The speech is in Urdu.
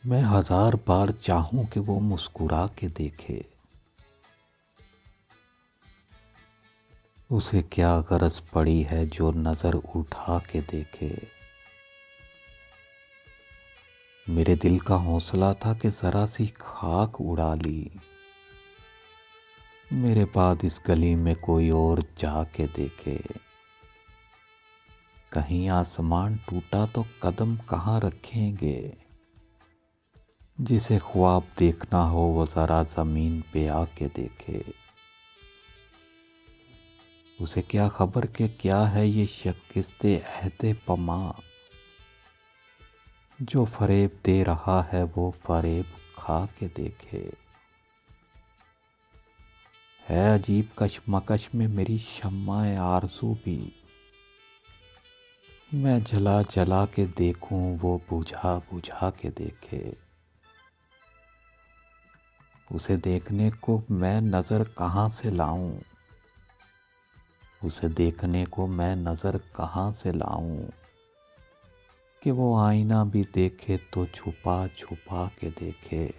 میں ہزار بار چاہوں کہ وہ مسکرا کے دیکھے، اسے کیا غرض پڑی ہے جو نظر اٹھا کے دیکھے۔ میرے دل کا حوصلہ تھا کہ ذرا سی خاک اڑا لی، میرے بعد اس گلی میں کوئی اور جا کے دیکھے۔ کہیں آسمان ٹوٹا تو قدم کہاں رکھیں گے، جسے خواب دیکھنا ہو وہ ذرا زمین پہ آ کے دیکھے۔ اسے کیا خبر کہ کیا ہے یہ شکست عہد پما، جو فریب دے رہا ہے وہ فریب کھا کے دیکھے۔ ہے عجیب کشمکش میں میری شمع آرزو بھی، میں جلا جلا کے دیکھوں وہ بجھا بجھا کے دیکھے۔ اسے دیکھنے کو میں نظر کہاں سے لاؤں، اسے دیکھنے کو میں نظر کہاں سے لاؤں، کہ وہ آئینہ بھی دیکھے تو چھپا چھپا کے دیکھے۔